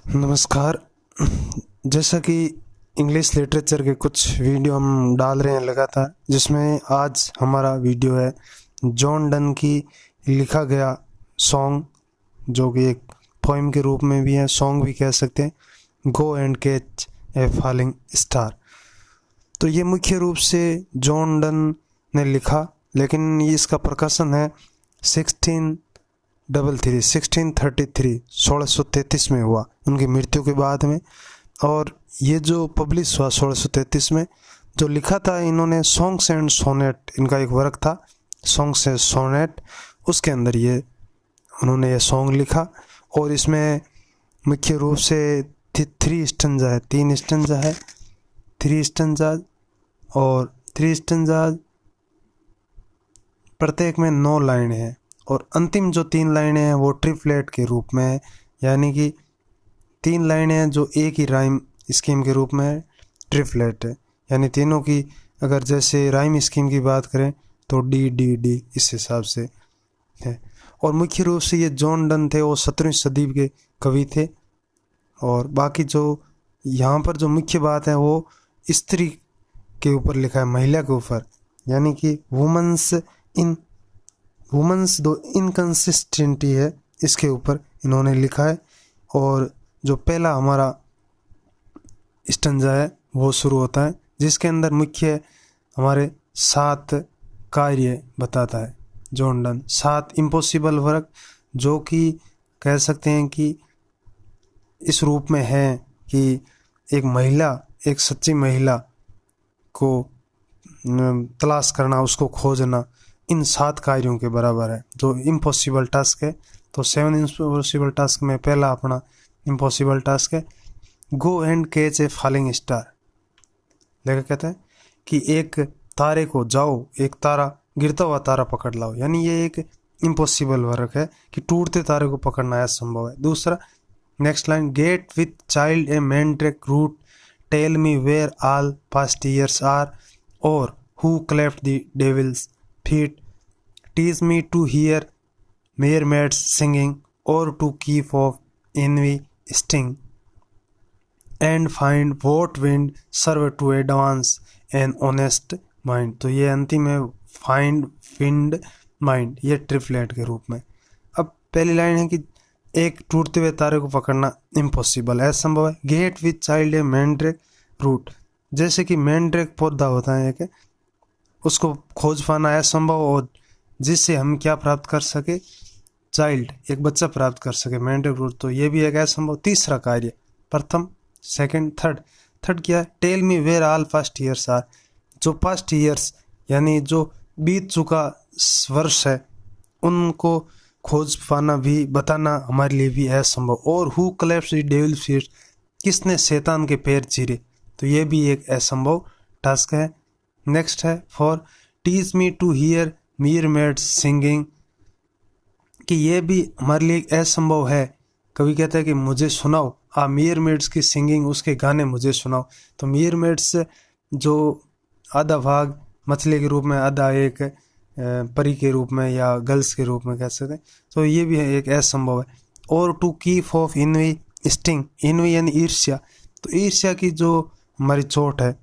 नमस्कार। जैसा कि इंग्लिश लिटरेचर के कुछ वीडियो हम डाल रहे हैं लगातार, जिसमें आज हमारा वीडियो है जॉन डन की लिखा गया सॉन्ग, जो कि एक पोएम के रूप में भी है, सॉन्ग भी कह सकते हैं, go and catch a falling star. तो ये मुख्य रूप से जॉन डन ने लिखा, लेकिन ये इसका प्रकाशन है 1633 में हुआ, उनकी मृत्यु के बाद में। और ये जो पब्लिश हुआ 1633 में, जो लिखा था इन्होंने सॉन्ग्स एंड सोनेट, इनका एक वर्क था सॉन्ग्स एंड सोनेट, उसके अंदर ये उन्होंने ये सॉन्ग लिखा। और इसमें मुख्य रूप से 3 स्टैंजा है, 3 स्टैंजा है, 3 स्टैंजा और 3 स्टैंजा, प्रत्येक में 9 लाइनें हैं। और अंतिम जो 3 लाइनें हैं वो ट्रिपलेट के रूप में है, यानी कि 3 लाइनें हैं जो एक ही राइम स्कीम के रूप में है, ट्रिपलेट है, यानी तीनों की अगर जैसे राइम स्कीम की बात करें तो डी डी डी इस हिसाब से है। और मुख्य रूप से ये जॉन डन थे, वो 17वीं सदी के कवि थे। और बाकी जो यहाँ पर जो मुख्य बात है वो स्त्री के ऊपर लिखा है, महिला के ऊपर, यानी कि वुमेन्स दो इनकंसिस्टेंटी है, इसके ऊपर इन्होंने लिखा है। और जो पहला हमारा स्टैंजा है वो शुरू होता है, जिसके अंदर मुख्य हमारे 7 कार्य बताता है जॉन डन, 7 इम्पॉसिबल वर्क, जो कि कह सकते हैं कि इस रूप में है कि एक महिला, एक सच्ची महिला को तलाश करना, उसको खोजना, इन 7 कार्यों के बराबर है जो इम्पॉसिबल टास्क है। तो 7 इम्पॉसिबल टास्क में पहला अपना इम्पॉसिबल टास्क है go and catch a falling star. लेखक कहता है कि एक तारे को जाओ, एक तारा, गिरता हुआ तारा पकड़ लाओ, यानी ये एक इम्पॉसिबल वर्क है कि टूटते तारे को पकड़ना असंभव है। दूसरा, next line, get with child a mandrake root, tell me where all past years are, और who cleft the devil's feet, tease me to hear mermaids singing, or to keep off envy sting, and find what wind serve to advance an honest mind। तो ये अंतिम है find wind mind, ये triplet के रूप में। अब पहली लाइन है कि एक टूटते हुए तारे को पकड़ना इम्पॉसिबल है, असंभव है। Get with child a mandrake root, जैसे कि मैंड्रेक पौधा होता है एक, उसको खोज पाना असंभव, और जिससे हम क्या प्राप्त कर सके, चाइल्ड, एक बच्चा प्राप्त कर सके, मैंड्रेक रूट, तो ये भी एक असंभव। तीसरा कार्य, प्रथम, सेकंड, थर्ड क्या है, tell me where all past years are, जो पास्ट ईयर्स यानी जो बीत चुका वर्ष है उनको खोज पाना भी, बताना हमारे लिए भी असंभव। और who cleft the devil's feet, किसने शैतान के पैर चीरे, तो ये भी एक असंभव टास्क है। नेक्स्ट है for tease me to hear mermaids singing, कि ये भी हमारे लिए असंभव है। कवि कहता है कि मुझे सुनाओ मीरमेड्स की सिंगिंग, उसके गाने मुझे सुनाओ। तो मीरमेड्स जो आधा भाग मछली के रूप में, आधा एक परी के रूप में या गर्ल्स के रूप में कह सकते हैं, तो ये भी एक असंभव है। और to keep off envy sting, envy यानी ईर्ष्या, तो ईर्ष्या की जो हमारी चोट है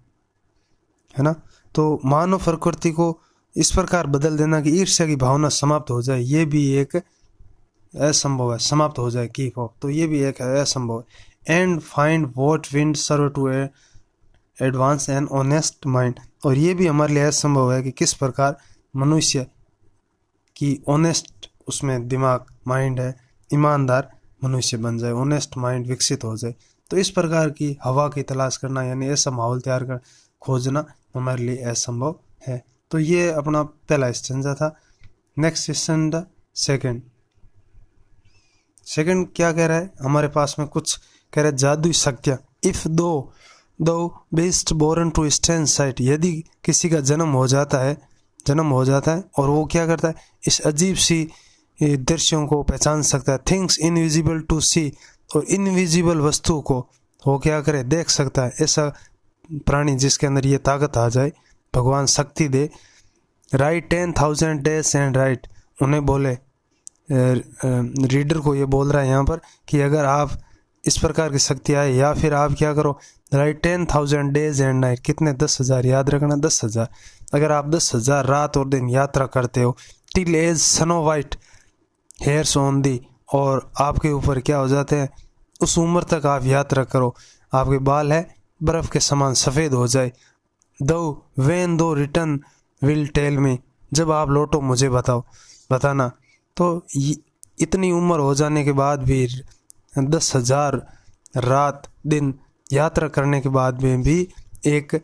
ना, तो मानव प्रकृति को इस प्रकार बदल देना कि ईर्ष्या की भावना समाप्त हो जाए, ये भी एक असंभव है, समाप्त हो जाए कीप ऑफ, तो ये भी एक असंभव है। And find what wind serve to advance an honest mind, और ये भी हमारे लिए असंभव है कि किस प्रकार मनुष्य की ऑनेस्ट, उसमें दिमाग, माइंड है, ईमानदार मनुष्य बन जाए, ऑनेस्ट माइंड विकसित हो जाए। तो इस प्रकार की हवा की तलाश करना, यानी ऐसा माहौल तैयार कर खोजना हमारे लिए असंभव है। तो ये अपना पहला स्टैंजा था। नेक्स्ट स्टैंजा, सेकंड क्या कह रहा है, हमारे पास में कुछ कह रहा है, जादुई शक्तियाँ, if thou best born to stand sight, यदि किसी का जन्म हो जाता है और वो क्या करता है, इस अजीब सी दृश्यों को पहचान सकता है, थिंग्स इनविजिबल टू सी, और इनविजिबल वस्तु को वो क्या करे, देख सकता है, ऐसा प्राणी जिसके अंदर ये ताकत आ जाए, भगवान शक्ति दे। राइट 10,000 डेज एंड राइट, उन्हें बोले रीडर को ये बोल रहा है यहाँ पर कि अगर आप इस प्रकार की शक्ति आए। या फिर आप क्या करो, राइट 10,000 डेज एंड नाइट, कितने 10,000, याद रखना 10,000। अगर आप 10,000 रात और दिन यात्रा करते हो, till as snow white hairs on the, और आपके ऊपर क्या हो जाते हैं, उस उम्र तक आप यात्रा करो, आपके बाल है बर्फ के समान सफ़ेद हो जाए। दो वेन दो रिटर्न विल टेल मी, जब आप लौटो मुझे बताना। तो इतनी उम्र हो जाने के बाद भी 10,000 रात दिन यात्रा करने के बाद में भी एक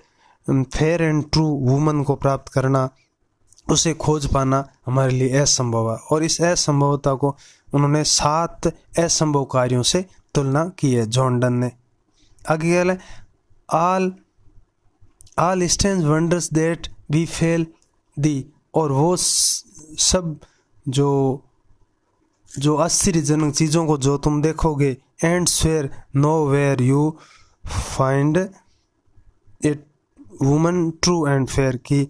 फेयर एंड ट्रू वुमन को प्राप्त करना, उसे खोज पाना हमारे लिए असंभव है। और इस असंभवता को उन्होंने 7 असंभव कार्यों से तुलना की है जॉन डन ने। आगे क्या है, all strange wonders that we fell thee, और वो सब जो आश्चर्यजनक चीज़ों को जो तुम देखोगे, and swear nowhere you find it woman true and fair, कि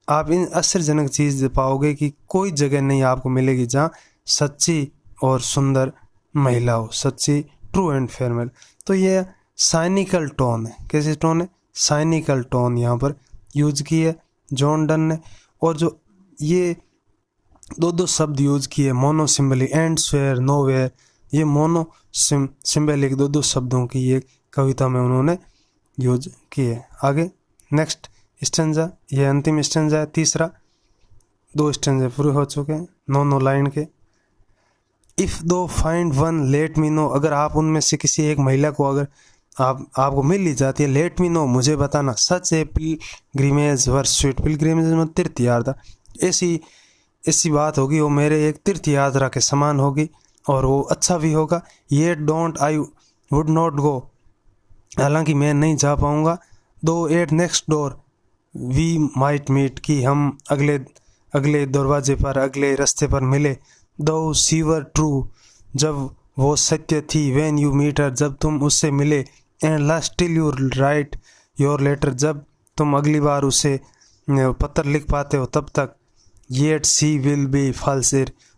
आप इन आश्चर्यजनक चीज़ पाओगे कि कोई जगह नहीं आपको मिलेगी जहाँ सच्ची और सुंदर महिला हो, सच्ची ट्रू एंड फेयर महिला। तो ये साइनिकल टोन है, कैसे टोन है, साइनिकल टोन यहाँ पर यूज की है जॉन डन ने। और जो ये दो शब्द यूज किए, mono symbolic and swear nowhere, ये मोनो सिम्बलिक दो शब्दों की ये कविता में उन्होंने यूज किए। आगे नेक्स्ट स्टेंजा, ये अंतिम स्टेंजा है, तीसरा। 2 स्टेंजे पूरे हो चुके हैं 9 लाइन के। इफ़ दो find one let me know, अगर आप उनमें से किसी एक महिला को अगर आपको मिल ही जाती है, लेट मी नो मुझे बताना। सच ए पिलग्रिमेज वर स्वीट, पिलग्रिमेज में तीर्थ यात्रा, ऐसी बात होगी वो मेरे एक तीर्थ यात्रा के समान होगी और वो अच्छा भी होगा। ये don't I would not go, हालांकि मैं नहीं जा पाऊँगा। Though at next door we might meet, कि हम अगले दरवाजे पर अगले रास्ते पर मिले। दो सीवर ट्रू, जब वो सत्य थी। व्हेन यू मीट हर, जब तुम उससे मिले। And last till you write your letter, जब तुम अगली बार उसे पत्र लिख पाते हो तब तक। Yet she will be false,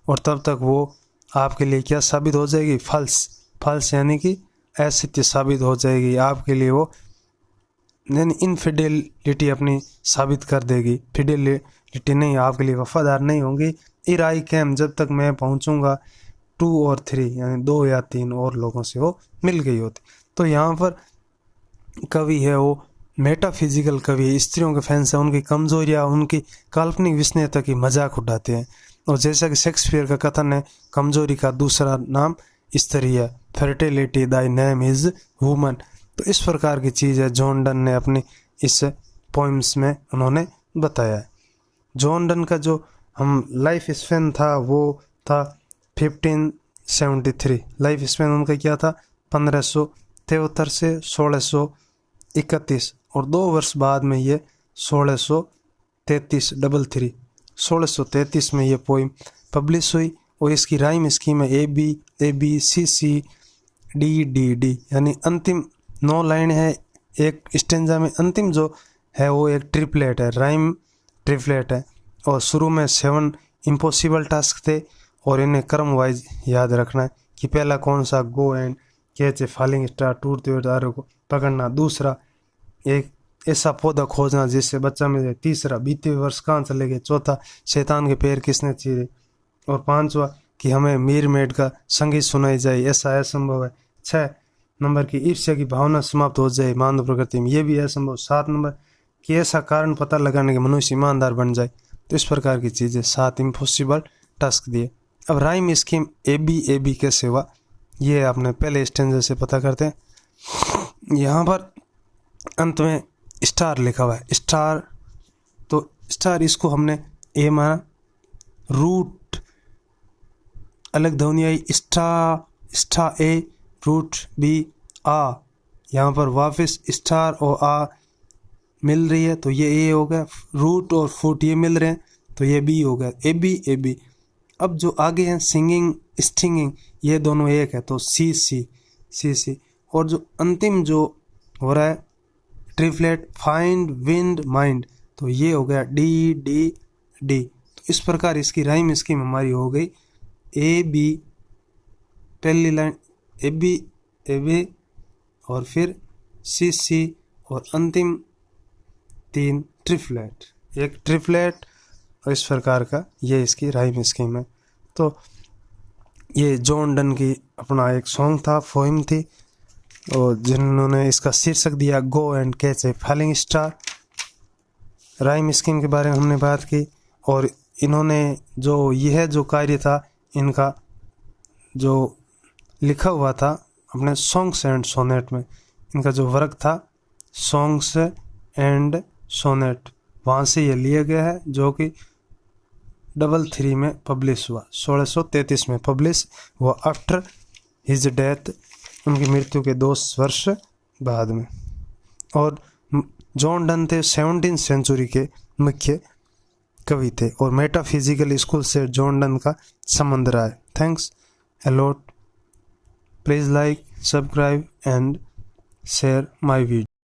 और तब तक वो आपके लिए क्या साबित हो जाएगी, फॉल्स यानी कि असत्य साबित हो जाएगी आपके लिए, वो यानी इनफिडेलिटी अपनी साबित कर देगी। फिडेलिटी नहीं, आपके लिए वफादार नहीं होंगी। इर आई कैम, जब तक मैं पहुंचूंगा। 2 और 3 यानी 2 या 3 और लोगों से वो मिल गई होती। तो यहाँ पर कवि है वो मेटाफिजिकल कवि है, स्त्रियों के फैंस है, उनकी कमजोरियाँ, उनकी काल्पनिक विस्मयता की मजाक उठाते हैं। और जैसा कि शेक्सपियर का कथन है, कमजोरी का दूसरा नाम स्त्री है, fertility Dai name is woman. तो इस प्रकार की चीज़ है जॉन डन ने अपनी इस पोइम्स में उन्होंने बताया है। जॉन डन का जो हम लाइफ स्पेन था वो था 1573, लाइफ स्पेन उनका क्या था 1573 से 1631, और 2 वर्ष बाद में ये 1633 1633 में ये पोइम पब्लिश हुई। और इसकी राइम स्कीम है AB CC DDD, यानी अंतिम 9 लाइन है एक स्टेंजा में। अंतिम जो है वो एक ट्रिपलेट है, राइम ट्रिपलेट है। और शुरू में 7 इम्पॉसिबल टास्क थे, और इन्हें क्रम वाइज याद रखना है कि पहला कौन सा, go and catch a falling star, टूटते तारों को पकड़ना। दूसरा, एक ऐसा पौधा खोजना जिससे बच्चा मिले। तीसरा, बीते वर्ष कहाँ चले गए। चौथा, शैतान के पैर किसने चीरे। और 5वां, कि हमें मीर मेड का संगीत सुनाई जाए, ऐसा असंभव है। 6 नंबर, की ईर्ष्या की भावना समाप्त हो जाए मानव प्रकृति में, ये भी असंभव। 7 नंबर, कि ऐसा कारण पता लगाने के मनुष्य ईमानदार बन जाए। तो इस प्रकार की चीज़ें 7 इम्पॉसिबल टास्क दिए। अब राइम स्कीम AB कैसे हुआ, ये आपने पहले स्टेंजा से पता करते हैं। यहाँ पर अंत में स्टार लिखा हुआ है, स्टार, तो स्टार इसको हमने ए माना, रूट अलग ध्वनि आई, स्टा ए, रूट बी आ, यहाँ पर वापस स्टार और आ मिल रही है तो ये ए हो गया। रूट और फुट ये मिल रहे हैं तो ये बी हो गया, AB। अब जो आगे हैं सिंगिंग स्टिंगिंग, ये दोनों एक है तो CC। और जो अंतिम जो हो रहा है ट्रिपलेट फाइंड विंड माइंड, तो ये हो गया D। तो इस प्रकार इसकी राइम स्कीम हमारी हो गई AB, पहली लाइन AB AB और फिर CC और अंतिम 3 ट्रिपलेट, एक ट्रिपलेट और इस प्रकार का ये इसकी राइम स्कीम है। तो ये जॉन डन की अपना एक सॉन्ग था, पोएम थी, और जिन्होंने इसका शीर्षक दिया go and catch a falling star. Rhyme scheme के बारे में हमने बात की, और इन्होंने जो यह जो कार्य था इनका जो लिखा हुआ था अपने सॉन्ग्स एंड सोनेट में, इनका जो वर्क था सॉन्ग्स एंड सोनेट, वहाँ से ये लिया गया है, जो कि 33 में पब्लिश हुआ, 1633 में पब्लिश हुआ, आफ्टर हिज डेथ, उनकी मृत्यु के 2 वर्ष बाद में। और जॉन डन थे 17th सेंचुरी के मुख्य कवि थे, और मेटाफिजिकल स्कूल से जॉन डन का संबंध रहा है। Thanks a lot. Please like, subscribe and share my video.